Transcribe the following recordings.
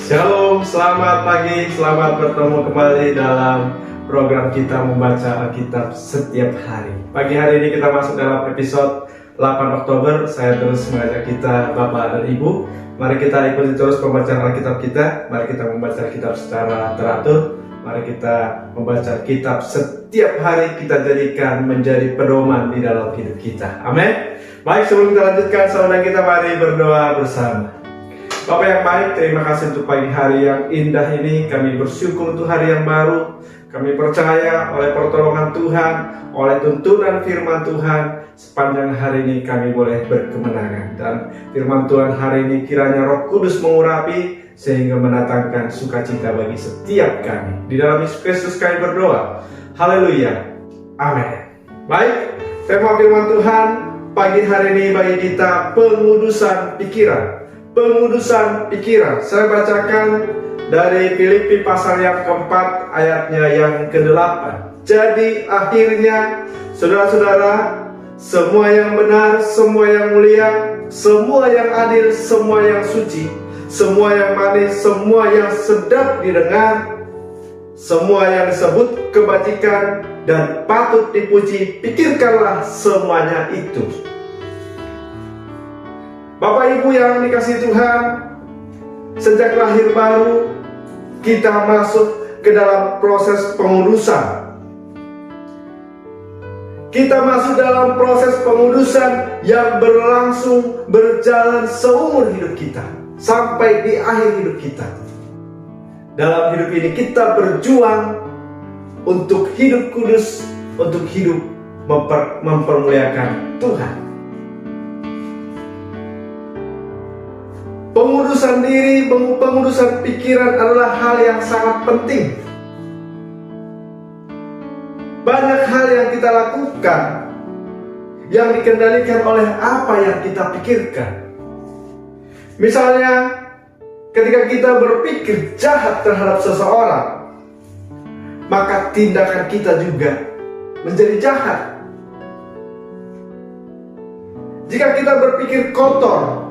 Shalom, selamat pagi, selamat bertemu kembali dalam program kita membaca Alkitab setiap hari. Pagi hari ini kita masuk dalam episode 8 Oktober. Saya terus mengajak kita, Bapak dan Ibu, mari kita ikuti terus pembacaan Alkitab kita. Mari kita membaca Alkitab secara teratur. Mari kita membaca Alkitab setiap hari, kita jadikan menjadi pedoman di dalam hidup kita. Amin. Baik, sebelum kita lanjutkan, saudara kita mari berdoa bersama. Bapak yang baik, terima kasih untuk pagi hari yang indah ini. Kami bersyukur untuk hari yang baru. Kami percaya oleh pertolongan Tuhan, oleh tuntunan firman Tuhan, sepanjang hari ini kami boleh berkemenangan. Dan firman Tuhan hari ini kiranya Roh Kudus mengurapi, sehingga mendatangkan sukacita bagi setiap kami. Di dalam Yesus Kristus kami berdoa. Haleluya. Amin. Baik, tema firman Tuhan pagi hari ini bagi kita pengudusan pikiran. Pengudusan pikiran. Saya bacakan dari Filipi pasal yang keempat ayatnya yang ke-8. Jadi akhirnya saudara-saudara, semua yang benar, semua yang mulia, semua yang adil, semua yang suci, semua yang manis, semua yang sedap didengar, semua yang disebut kebajikan dan patut dipuji, pikirkanlah semuanya itu. Bapak Ibu yang dikasihi Tuhan, sejak lahir baru kita masuk ke dalam proses pengudusan. Kita masuk dalam proses pengudusan yang berlangsung berjalan seumur hidup kita sampai di akhir hidup kita. Dalam hidup ini kita berjuang untuk hidup kudus, untuk hidup mempermuliakan Tuhan. Pengudusan diri, pengudusan pikiran adalah hal yang sangat penting. Banyak hal yang kita lakukan yang dikendalikan oleh apa yang kita pikirkan. Misalnya, ketika kita berpikir jahat terhadap seseorang, maka tindakan kita juga menjadi jahat. Jika kita berpikir kotor,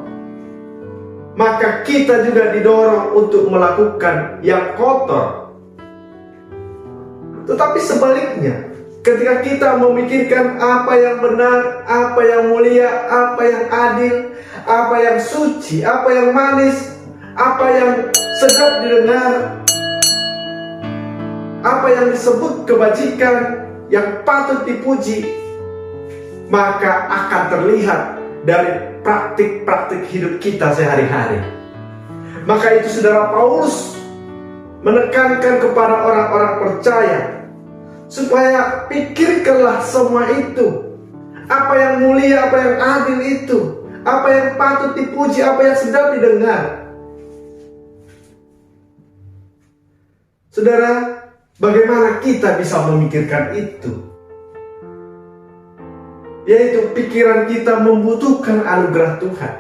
maka kita juga didorong untuk melakukan yang kotor. Tetapi sebaliknya, ketika kita memikirkan apa yang benar, apa yang mulia, apa yang adil, apa yang suci, apa yang manis, apa yang sedap didengar, apa yang disebut kebajikan, yang patut dipuji, maka akan terlihat dari praktik-praktik hidup kita sehari-hari. Maka itu saudara Paulus menekankan kepada orang-orang percaya supaya pikirkanlah semua itu. Apa yang mulia, apa yang adil itu, apa yang patut dipuji, apa yang sedap didengar. Saudara, bagaimana kita bisa memikirkan itu? Yaitu pikiran kita membutuhkan anugerah Tuhan.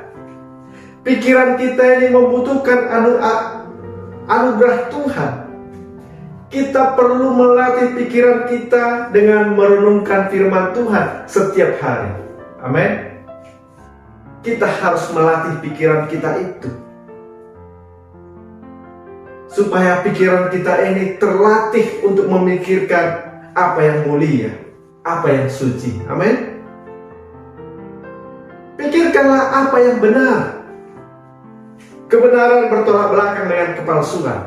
Pikiran kita ini membutuhkan anugerah Tuhan. Kita perlu melatih pikiran kita dengan merenungkan firman Tuhan setiap hari. Amin. Kita harus melatih pikiran kita itu, supaya pikiran kita ini terlatih untuk memikirkan apa yang mulia, apa yang suci. Amin. Pikirkanlah apa yang benar. Kebenaran bertolak belakang dengan kepalsuan.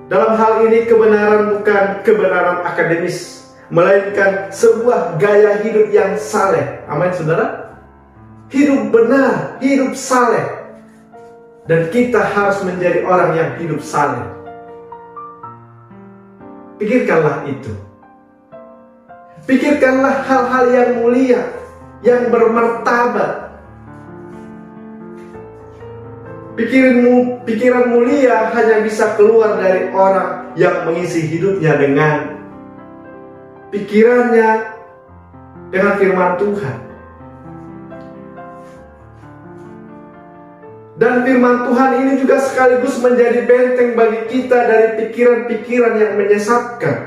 Dalam hal ini kebenaran bukan kebenaran akademis, melainkan sebuah gaya hidup yang saleh. Amin, saudara. Hidup benar, hidup saleh. Dan kita harus menjadi orang yang hidup saleh. Pikirkanlah itu. Pikirkanlah hal-hal yang mulia, yang bermartabat. Pikiran mulia hanya bisa keluar dari orang yang mengisi hidupnya dengan pikirannya, dengan firman Tuhan. Dan firman Tuhan ini juga sekaligus menjadi benteng bagi kita dari pikiran-pikiran yang menyesatkan.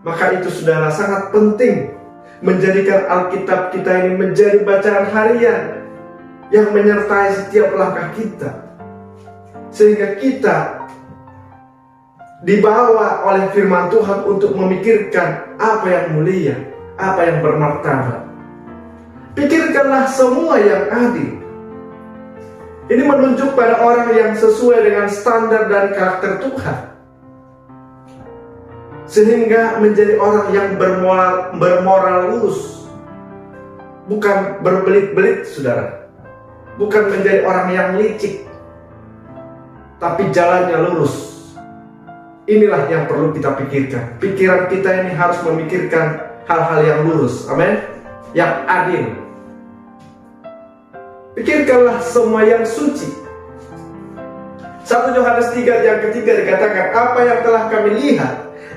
Maka itu saudara sangat penting menjadikan Alkitab kita ini menjadi bacaan harian. yang menyertai setiap langkah kita, sehingga kita dibawa oleh firman Tuhan untuk memikirkan apa yang mulia, apa yang bermartabat. Pikirkanlah semua yang adil. Ini menunjuk pada orang yang sesuai dengan standar dan karakter Tuhan, sehingga menjadi orang yang bermoral lurus, bukan berbelit-belit, saudara. Bukan menjadi orang yang licik, tapi jalannya lurus. Inilah yang perlu kita pikirkan. Pikiran kita ini harus memikirkan hal-hal yang lurus, amin, yang adil. Pikirkanlah semua yang suci. 1 Yohanes 3 yang ketiga dikatakan, apa yang telah kami lihat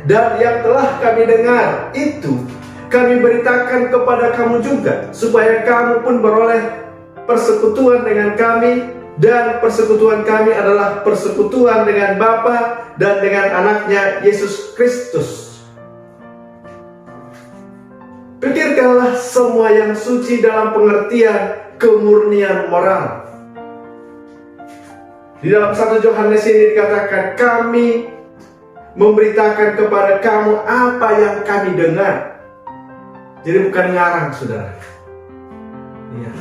dan yang telah kami dengar, itu kami beritakan kepada kamu juga, supaya kamu pun beroleh persekutuan dengan kami, dan persekutuan kami adalah persekutuan dengan Bapa dan dengan anaknya Yesus Kristus. Pikirkanlah semua yang suci dalam pengertian kemurnian moral. Di dalam 1 Yohanes ini dikatakan, kami memberitakan kepada kamu apa yang kami dengar. Jadi bukan ngarang, saudara. Ya.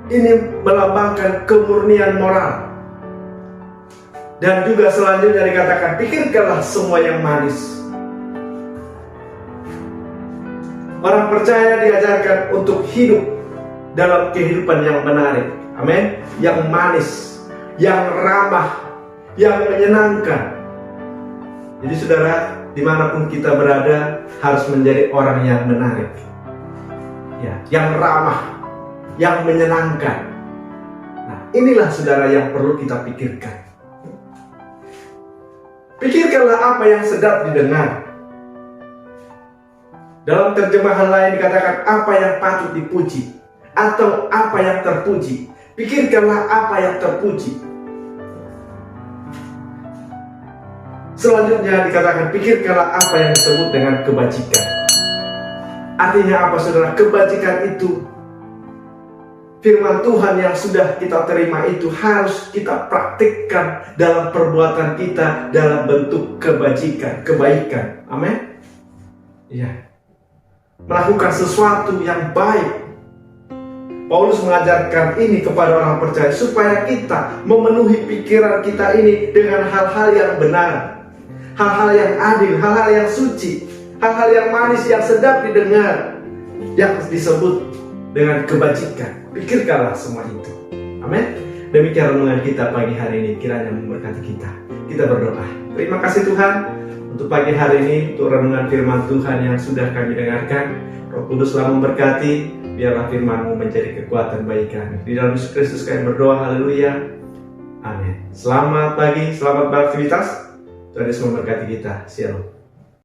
Ini melambangkan kemurnian moral. Dan juga selanjutnya dikatakan, pikirkanlah semua yang manis. Orang percaya diajarkan untuk hidup dalam kehidupan yang menarik, amin, yang manis, yang ramah, yang menyenangkan. Jadi saudara, dimanapun kita berada harus menjadi orang yang menarik, ya, yang ramah, yang menyenangkan. Nah, inilah saudara yang perlu kita pikirkan. Pikirkanlah apa yang sedap didengar. Dalam terjemahan lain dikatakan apa yang patut dipuji, atau apa yang terpuji. Pikirkanlah apa yang terpuji. Selanjutnya dikatakan, pikirkanlah apa yang disebut dengan kebajikan. Artinya apa, saudara? Kebajikan itu, firman Tuhan yang sudah kita terima itu harus kita praktikkan dalam perbuatan kita dalam bentuk kebajikan, kebaikan. Amin. Ya. Melakukan sesuatu yang baik. Paulus mengajarkan ini kepada orang percaya supaya kita memenuhi pikiran kita ini dengan hal-hal yang benar, hal-hal yang adil, hal-hal yang suci, hal-hal yang manis, yang sedap didengar, yang disebut dengan kebajikan. Pikirkanlah semua itu. Amin. Demikian renungan kita pagi hari ini, kiranya memberkati kita. Kita berdoa. Terima kasih Tuhan untuk pagi hari ini, untuk renungan firman Tuhan yang sudah kami dengarkan. Roh Kuduslah memberkati, biarlah firman-Mu menjadi kekuatan bagi kami. Di dalam Yesus Kristus kami berdoa, haleluya. Amin. Selamat pagi, selamat beraktivitas. Tuhan Yesus memberkati kita. Shalom.